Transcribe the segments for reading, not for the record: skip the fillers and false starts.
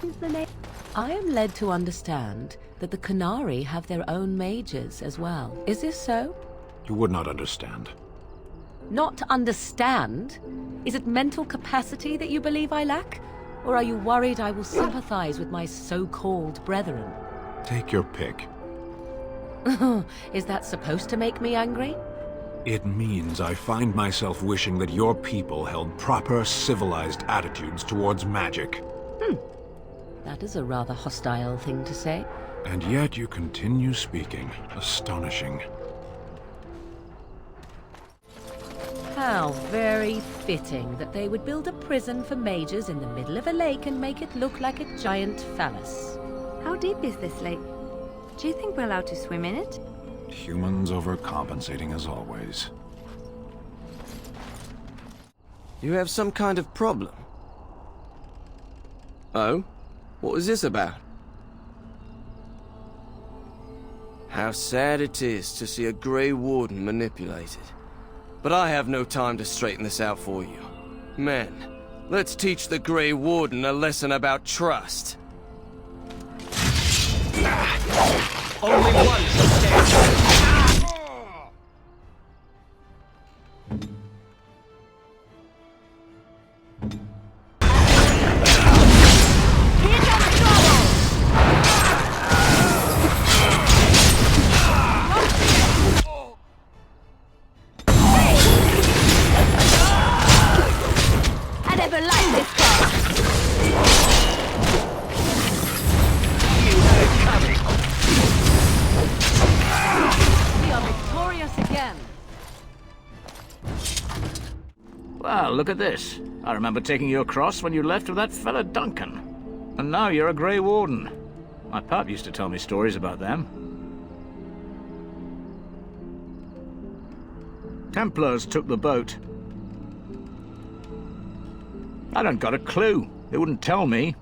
Is the name? I am led to understand that the Canary have their own mages as well. Is this so? You would not understand. Not understand? Is it mental capacity that you believe I lack? Or are you worried I will sympathize with my so-called brethren? Take your pick. Is that supposed to make me angry? It means I find myself wishing that your people held proper, civilized attitudes towards magic. That is a rather hostile thing to say. And yet you continue speaking. Astonishing. How very fitting that they would build a prison for mages in the middle of a lake and make it look like a giant phallus. How deep is this lake? Do you think we're allowed to swim in it? Humans overcompensating as always. You have some kind of problem. Oh? What was this about? How sad it is to see a Grey Warden manipulated. But I have no time to straighten this out for you. Men, let's teach the Grey Warden a lesson about trust. Only one shall stand. I never liked this part. We are victorious again. Well, look at this. I remember taking you across when you left with that fella Duncan. And now you're a Grey Warden. My pap used to tell me stories about them. Templars took the boat. I don't got a clue. They wouldn't tell me.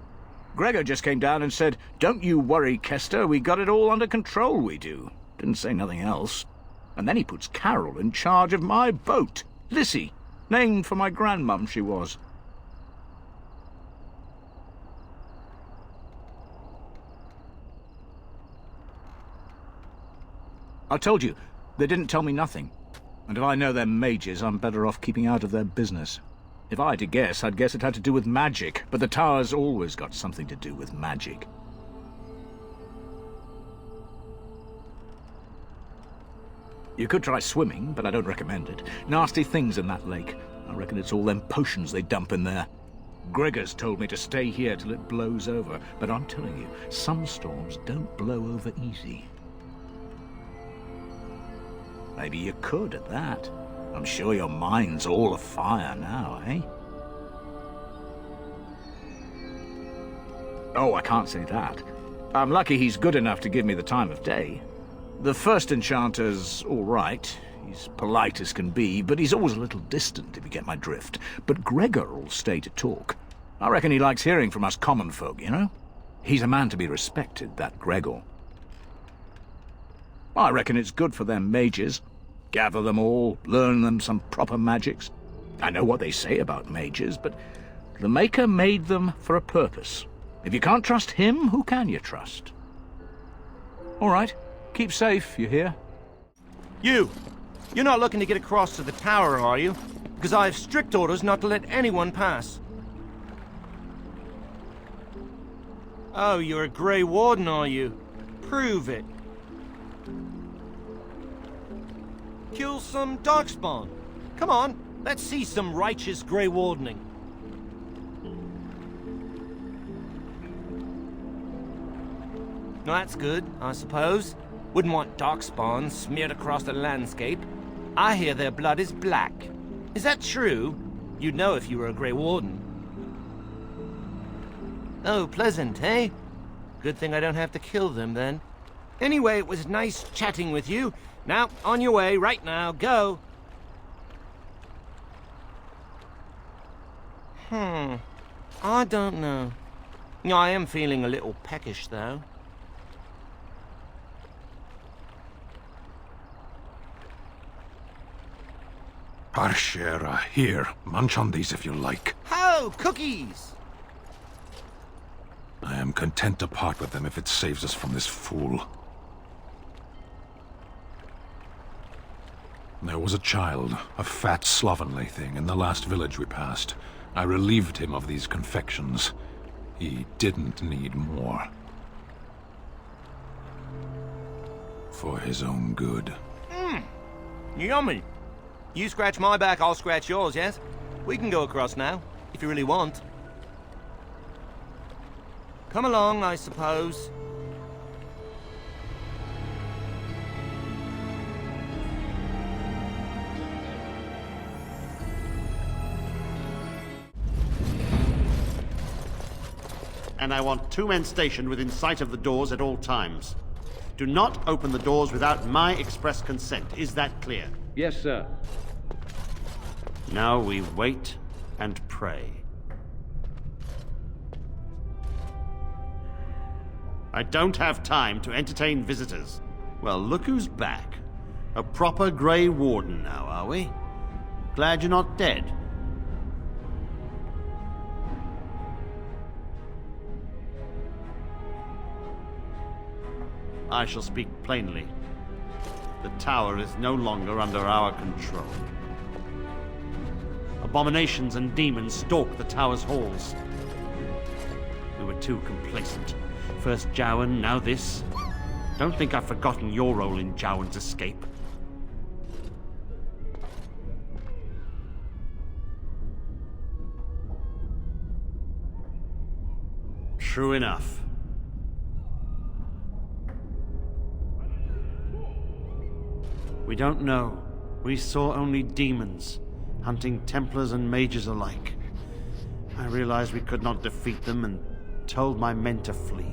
Gregor just came down and said, "Don't you worry, Kester, we got it all under control, we do." Didn't say nothing else. And then he puts Carol in charge of my boat. Lissy, named for my grandmum she was. I told you, they didn't tell me nothing. And if I know they're mages, I'm better off keeping out of their business. If I had to guess, I'd guess it had to do with magic, but the tower's always got something to do with magic. You could try swimming, but I don't recommend it. Nasty things in that lake. I reckon it's all them potions they dump in there. Gregor's told me to stay here till it blows over, but I'm telling you, some storms don't blow over easy. Maybe you could at that. I'm sure your mind's all afire now, eh? Oh, I can't say that. I'm lucky he's good enough to give me the time of day. The first enchanter's all right. He's polite as can be, but he's always a little distant, if you get my drift. But Gregor'll stay to talk. I reckon he likes hearing from us common folk, you know? He's a man to be respected, that Gregor. I reckon it's good for them mages. Gather them all, learn them some proper magics. I know what they say about mages, but the Maker made them for a purpose. If you can't trust him, who can you trust? All right, keep safe, you hear? You're not looking to get across to the tower, are you? Because I have strict orders not to let anyone pass. Oh, you're a Grey Warden, are you? Prove it. Kill some Darkspawn. Come on, let's see some righteous Grey Wardening. That's good, I suppose. Wouldn't want Darkspawn smeared across the landscape. I hear their blood is black. Is that true? You'd know if you were a Grey Warden. Oh, pleasant, eh? Good thing I don't have to kill them, then. Anyway, it was nice chatting with you. Now, on your way, right now, go. I don't know. I am feeling a little peckish, though. Arshera, here. Munch on these if you like. Ho! Cookies! I am content to part with them if it saves us from this fool. There was a child, a fat, slovenly thing, in the last village we passed. I relieved him of these confections. He didn't need more. For his own good. Yummy. You scratch my back, I'll scratch yours, yes? We can go across now, if you really want. Come along, I suppose. And I want 2 men stationed within sight of the doors at all times. Do not open the doors without my express consent. Is that clear? Yes, sir. Now we wait and pray. I don't have time to entertain visitors. Well, look who's back. A proper Grey Warden now, are we? Glad you're not dead. I shall speak plainly. The tower is no longer under our control. Abominations and demons stalk the tower's halls. We were too complacent. First Jowan, now this. Don't think I've forgotten your role in Jowan's escape. True enough. We don't know. We saw only demons, hunting Templars and mages alike. I realized we could not defeat them and told my men to flee.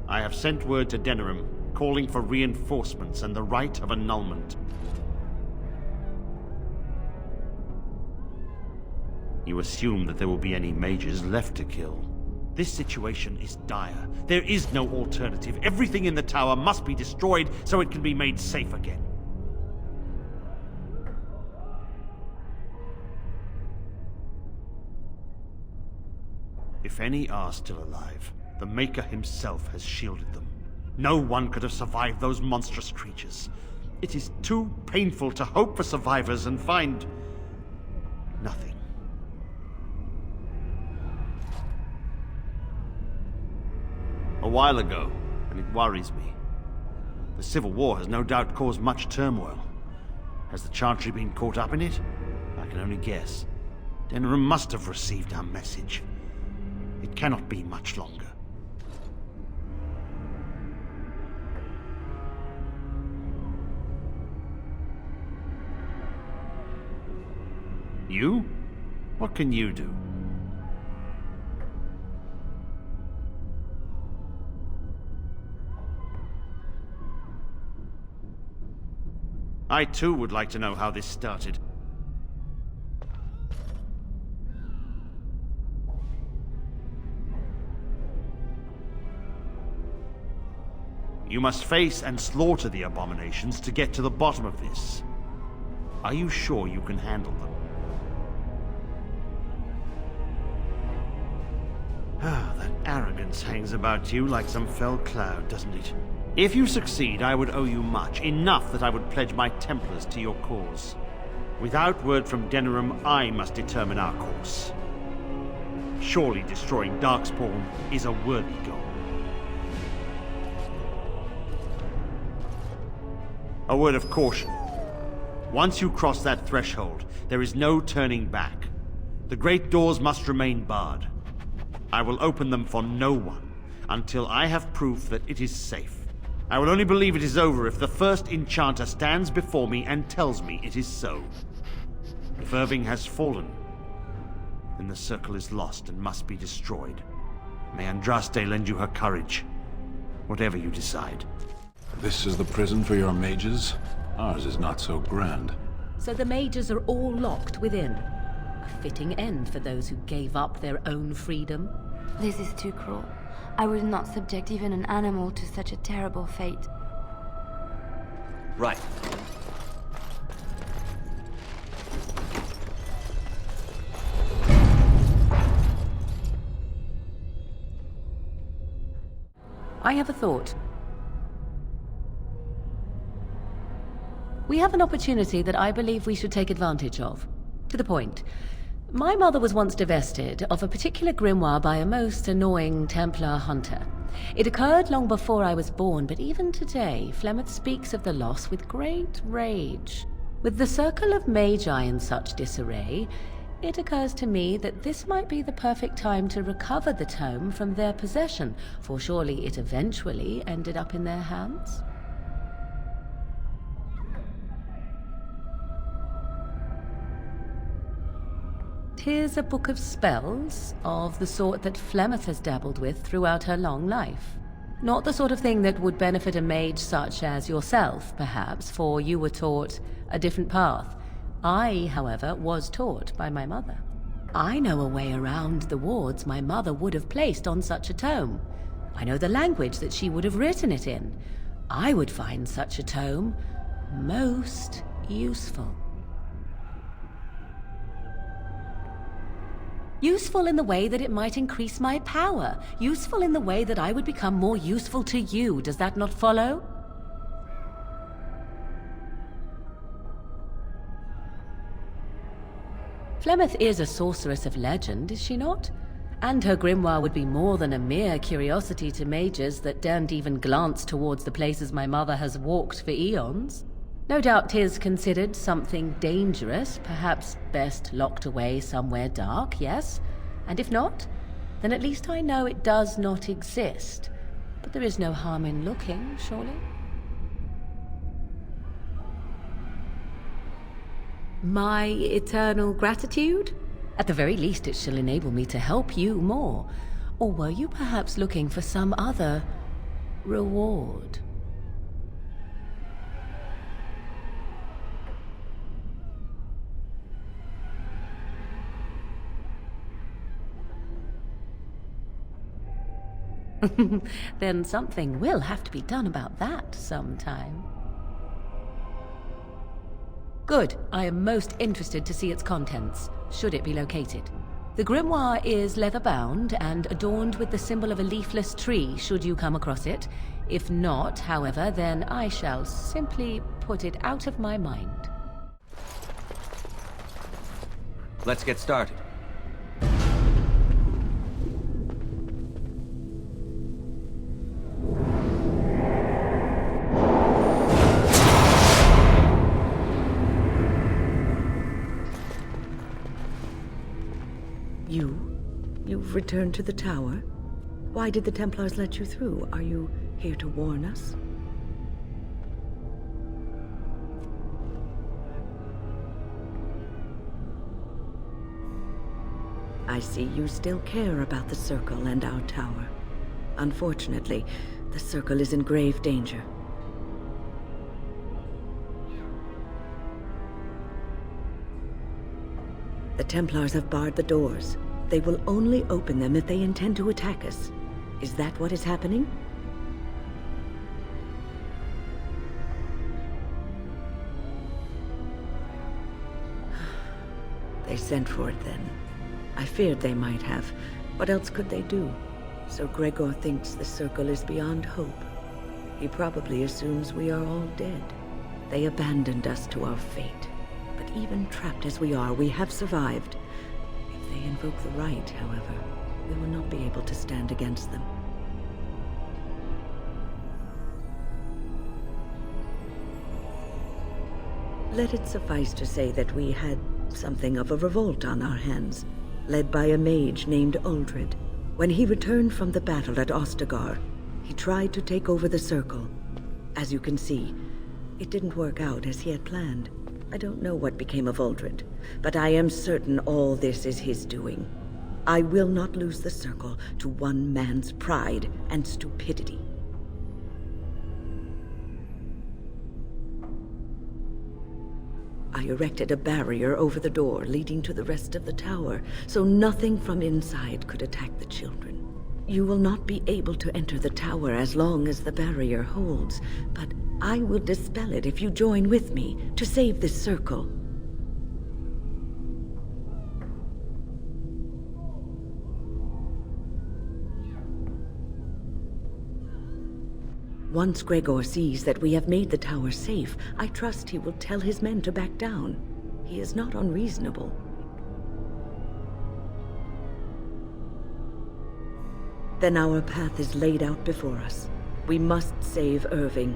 I have sent word to Denerim, calling for reinforcements and the right of annulment. You assume that there will be any mages left to kill. This situation is dire. There is no alternative. Everything in the tower must be destroyed so it can be made safe again. If any are still alive, the Maker himself has shielded them. No one could have survived those monstrous creatures. It is too painful to hope for survivors and find nothing. A while ago, and it worries me. The Civil War has no doubt caused much turmoil. Has the Chantry been caught up in it? I can only guess. Denerim must have received our message. It cannot be much longer. You? What can you do? I too would like to know how this started. You must face and slaughter the abominations to get to the bottom of this. Are you sure you can handle them? Ah, that arrogance hangs about you like some fell cloud, doesn't it? If you succeed, I would owe you much, enough that I would pledge my Templars to your cause. Without word from Denerim, I must determine our course. Surely destroying Darkspawn is a worthy goal. A word of caution. Once you cross that threshold, there is no turning back. The great doors must remain barred. I will open them for no one until I have proof that it is safe. I will only believe it is over if the first enchanter stands before me and tells me it is so. If Irving has fallen, then the circle is lost and must be destroyed. May Andraste lend you her courage, whatever you decide. This is the prison for your mages? Ours is not so grand. So the mages are all locked within. A fitting end for those who gave up their own freedom. This is too cruel. I would not subject even an animal to such a terrible fate. Right. I have a thought. We have an opportunity that I believe we should take advantage of. To the point. My mother was once divested of a particular grimoire by a most annoying Templar hunter. It occurred long before I was born, but even today, Flemeth speaks of the loss with great rage. With the circle of magi in such disarray, it occurs to me that this might be the perfect time to recover the tome from their possession, for surely it eventually ended up in their hands. Here's a book of spells, of the sort that Flemeth has dabbled with throughout her long life. Not the sort of thing that would benefit a mage such as yourself, perhaps, for you were taught a different path. I, however, was taught by my mother. I know a way around the wards my mother would have placed on such a tome. I know the language that she would have written it in. I would find such a tome most useful. Useful in the way that it might increase my power. Useful in the way that I would become more useful to you. Does that not follow? Flemeth is a sorceress of legend, is she not? And her grimoire would be more than a mere curiosity to mages that daren't even glance towards the places my mother has walked for eons. No doubt 'tis considered something dangerous, perhaps best locked away somewhere dark, yes? And if not, then at least I know it does not exist. But there is no harm in looking, surely? My eternal gratitude? At the very least, it shall enable me to help you more. Or were you perhaps looking for some other reward? Then something will have to be done about that sometime. Good. I am most interested to see its contents, should it be located. The grimoire is leather-bound and adorned with the symbol of a leafless tree, should you come across it. If not, however, then I shall simply put it out of my mind. Let's get started. You've returned to the tower? Why did the Templars let you through? Are you here to warn us? I see you still care about the Circle and our tower. Unfortunately, the Circle is in grave danger. The Templars have barred the doors. They will only open them if they intend to attack us. Is that what is happening? They sent for it then. I feared they might have. What else could they do? So Gregor thinks the Circle is beyond hope. He probably assumes we are all dead. They abandoned us to our fate. But even trapped as we are, we have survived. If they invoke the right, however, we will not be able to stand against them. Let it suffice to say that we had something of a revolt on our hands, led by a mage named Uldred. When he returned from the battle at Ostagar, he tried to take over the Circle. As you can see, it didn't work out as he had planned. I don't know what became of Uldred, but I am certain all this is his doing. I will not lose the Circle to one man's pride and stupidity. I erected a barrier over the door leading to the rest of the tower, so nothing from inside could attack the children. You will not be able to enter the tower as long as the barrier holds, but I will dispel it if you join with me to save this Circle. Once Gregor sees that we have made the tower safe, I trust he will tell his men to back down. He is not unreasonable. Then our path is laid out before us. We must save Irving.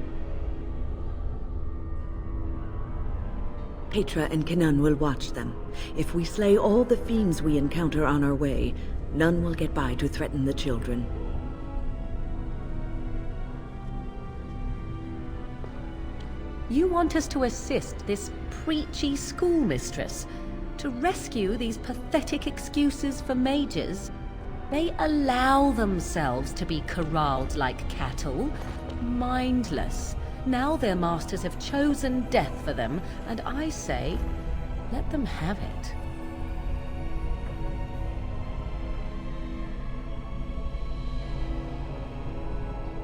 Petra and Kenan will watch them. If we slay all the fiends we encounter on our way, none will get by to threaten the children. You want us to assist this preachy schoolmistress to rescue these pathetic excuses for mages? They allow themselves to be corralled like cattle, mindless. Now their masters have chosen death for them, and I say, let them have it.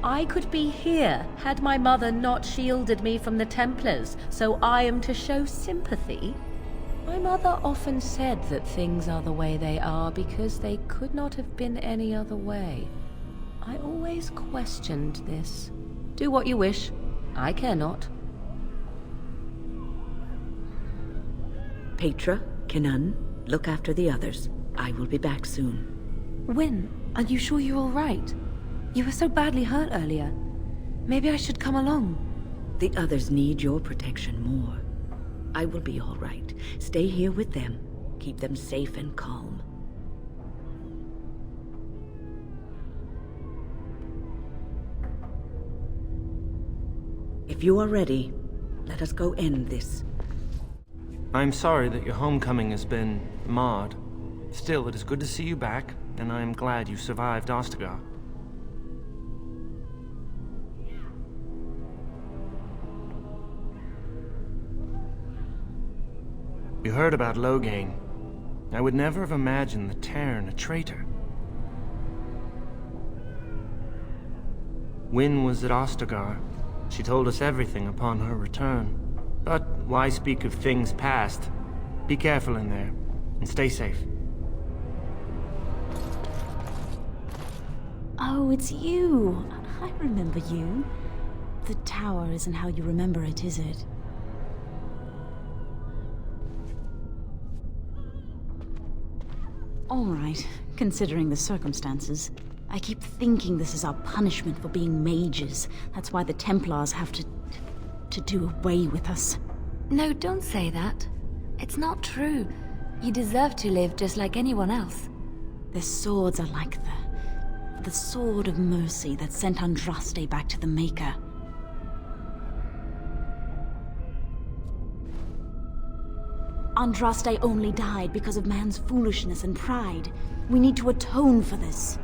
I could be here had my mother not shielded me from the Templars, so I am to show sympathy. My mother often said that things are the way they are because they could not have been any other way. I always questioned this. Do what you wish. I care not. Petra, Kenan, look after the others. I will be back soon. Wyn, are you sure you're all right? You were so badly hurt earlier. Maybe I should come along. The others need your protection more. I will be all right. Stay here with them. Keep them safe and calm. If you are ready, let us go end this. I'm sorry that your homecoming has been marred. Still, it is good to see you back, and I am glad you survived Ostagar. You heard about Loghain. I would never have imagined the Terran a traitor. Wyn was at Ostagar. She told us everything upon her return. But why speak of things past? Be careful in there, and stay safe. Oh, it's you. I remember you. The tower isn't how you remember it, is it? All right, considering the circumstances. I keep thinking this is our punishment for being mages. That's why the Templars have to do away with us. No, don't say that. It's not true. You deserve to live just like anyone else. Their swords are like the sword of mercy that sent Andraste back to the Maker. Andraste only died because of man's foolishness and pride. We need to atone for this.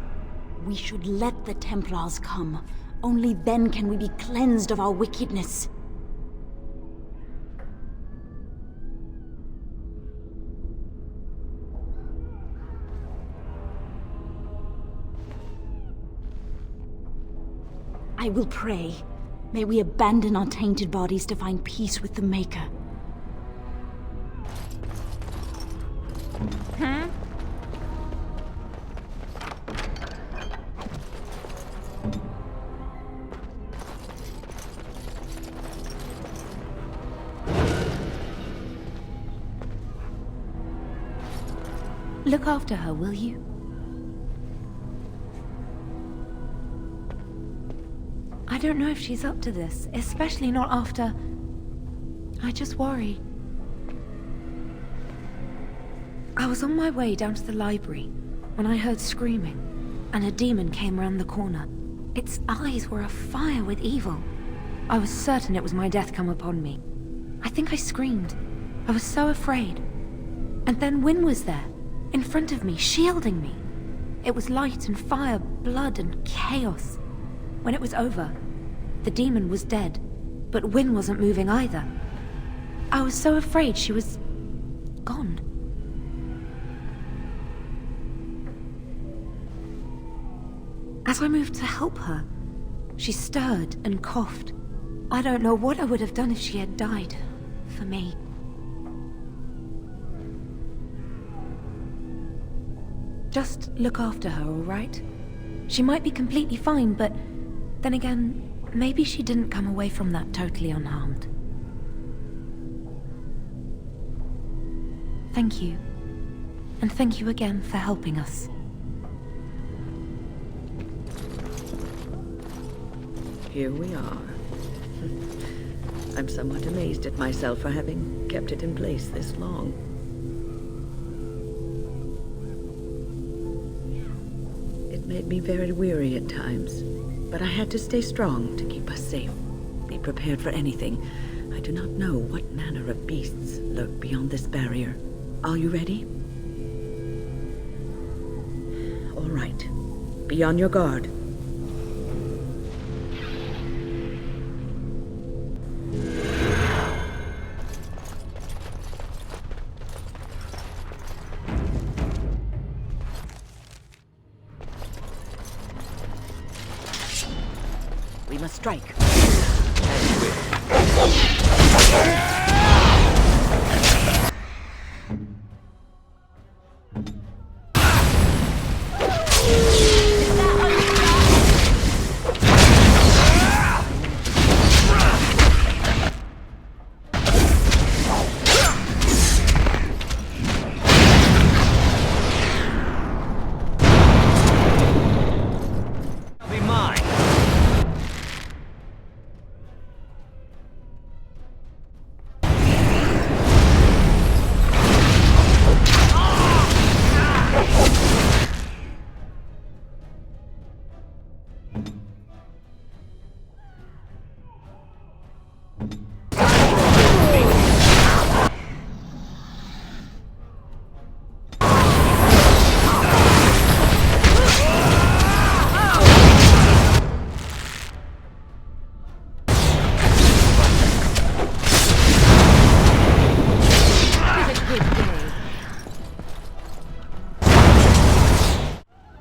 We should let the Templars come. Only then can we be cleansed of our wickedness. I will pray. May we abandon our tainted bodies to find peace with the Maker. Look after her, will you? I don't know if she's up to this, especially not after... I just worry. I was on my way down to the library when I heard screaming, and a demon came around the corner. Its eyes were afire with evil. I was certain it was my death come upon me. I think I screamed. I was so afraid. And then Wyn was there, in front of me, shielding me. It was light and fire, blood and chaos. When it was over, the demon was dead, but Wyn wasn't moving either. I was so afraid she was... gone. As I moved to help her, she stirred and coughed. I don't know what I would have done if she had died. For me. Just look after her, all right? She might be completely fine, but then again, maybe she didn't come away from that totally unharmed. Thank you. And thank you again for helping us. Here we are. I'm somewhat amazed at myself for having kept it in place this long. It made me very weary at times, but I had to stay strong to keep us safe. Be prepared for anything. I do not know what manner of beasts lurk beyond this barrier. Are you ready? All right. Be on your guard. We must strike.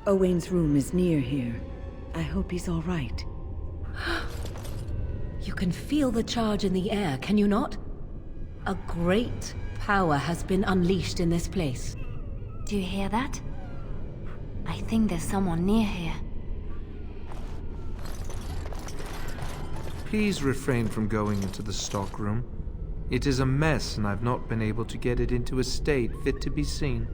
Owain's room is near here. I hope he's all right. You can feel the charge in the air, can you not? A great power has been unleashed in this place. Do you hear that? I think there's someone near here. Please refrain from going into the stockroom. It is a mess, and I've not been able to get it into a state fit to be seen.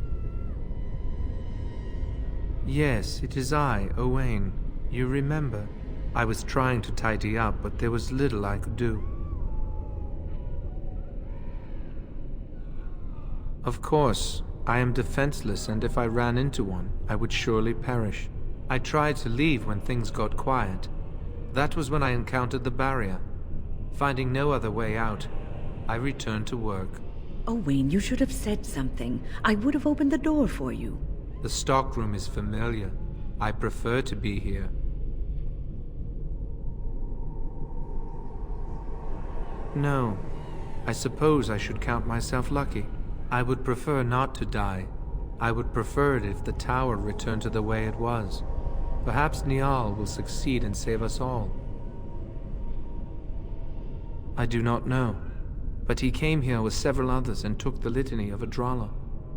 Yes, it is I, Owain. You remember. I was trying to tidy up, but there was little I could do. Of course, I am defenseless, and if I ran into one, I would surely perish. I tried to leave when things got quiet. That was when I encountered the barrier. Finding no other way out, I returned to work. Owain, you should have said something. I would have opened the door for you. The stockroom is familiar. I prefer to be here. No. I suppose I should count myself lucky. I would prefer not to die. I would prefer it if the tower returned to the way it was. Perhaps Niall will succeed and save us all. I do not know. But he came here with several others and took the litany of Adralla.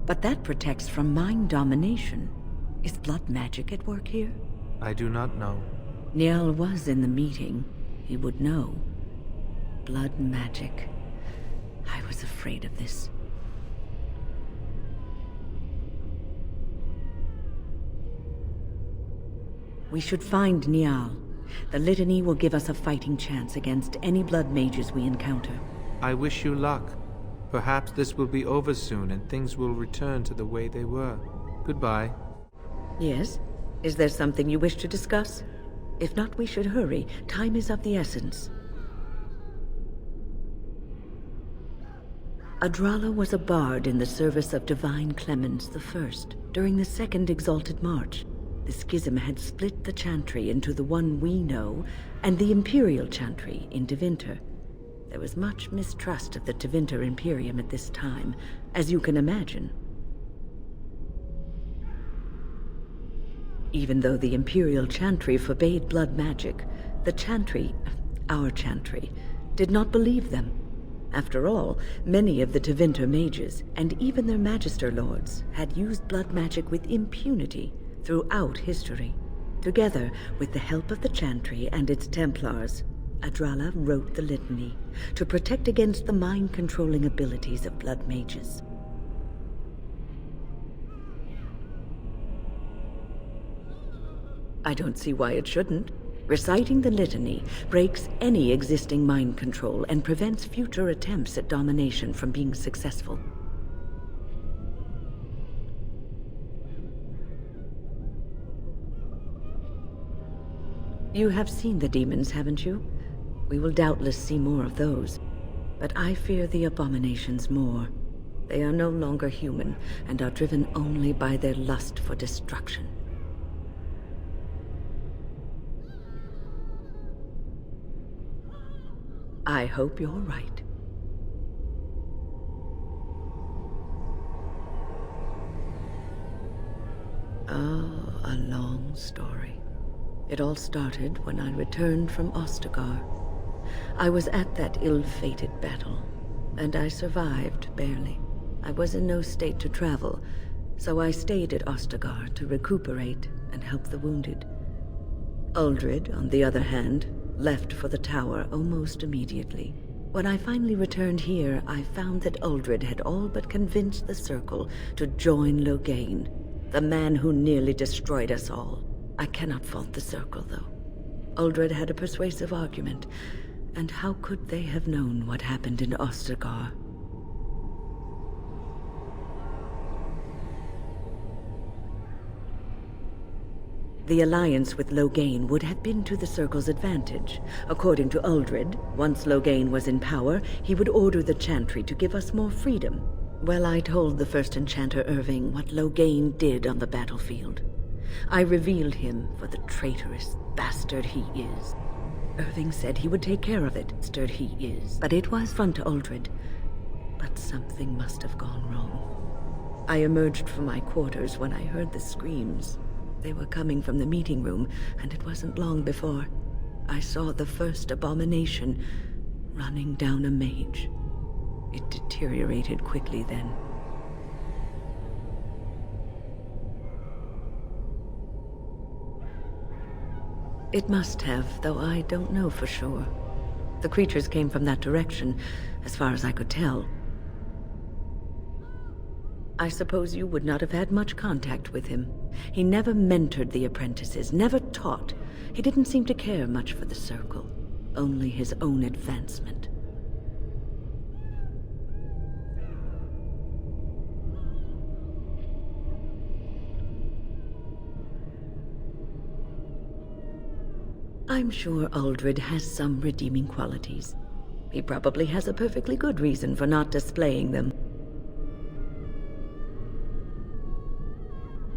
But that protects from mind domination. Is blood magic at work here? I do not know. Niall was in the meeting. He would know. Blood magic. I was afraid of this. We should find Niall. The litany will give us a fighting chance against any blood mages we encounter. I wish you luck. Perhaps this will be over soon and things will return to the way they were. Goodbye. Yes? Is there something you wish to discuss? If not, we should hurry. Time is of the essence. Adralla was a bard in the service of Divine Clemens I. During the Second Exalted March, the schism had split the Chantry into the one we know and the Imperial Chantry in Tevinter. There was much mistrust of the Tevinter Imperium at this time, as you can imagine. Even though the Imperial Chantry forbade blood magic, the Chantry, our Chantry, did not believe them. After all, many of the Tevinter mages, and even their Magister Lords, had used blood magic with impunity throughout history. Together, with the help of the Chantry and its Templars, Adrala wrote the litany to protect against the mind-controlling abilities of blood mages. I don't see why it shouldn't. Reciting the litany breaks any existing mind control and prevents future attempts at domination from being successful. You have seen the demons, haven't you? We will doubtless see more of those. But I fear the abominations more. They are no longer human and are driven only by their lust for destruction. I hope you're right. Oh, a long story. It all started when I returned from Ostagar. I was at that ill-fated battle, and I survived barely. I was in no state to travel, so I stayed at Ostagar to recuperate and help the wounded. Uldred, on the other hand, left for the tower almost immediately. When I finally returned here, I found that Uldred had all but convinced the Circle to join Loghain, the man who nearly destroyed us all. I cannot fault the Circle, though. Uldred had a persuasive argument, and how could they have known what happened in Ostagar? The alliance with Loghain would have been to the Circle's advantage. According to Uldred, once Loghain was in power, he would order the Chantry to give us more freedom. Well, I told the First Enchanter Irving what Loghain did on the battlefield. I revealed him for the traitorous bastard he is. Irving said he would take care of it, bastard he is. But it was fun to Uldred. But something must have gone wrong. I emerged from my quarters when I heard the screams. They were coming from the meeting room, and it wasn't long before I saw the first abomination running down a mage. It deteriorated quickly then. It must have, though I don't know for sure. The creatures came from that direction, as far as I could tell. I suppose you would not have had much contact with him. He never mentored the apprentices, never taught. He didn't seem to care much for the Circle, only his own advancement. I'm sure Uldred has some redeeming qualities. He probably has a perfectly good reason for not displaying them.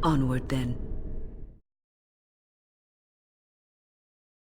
Onward, then.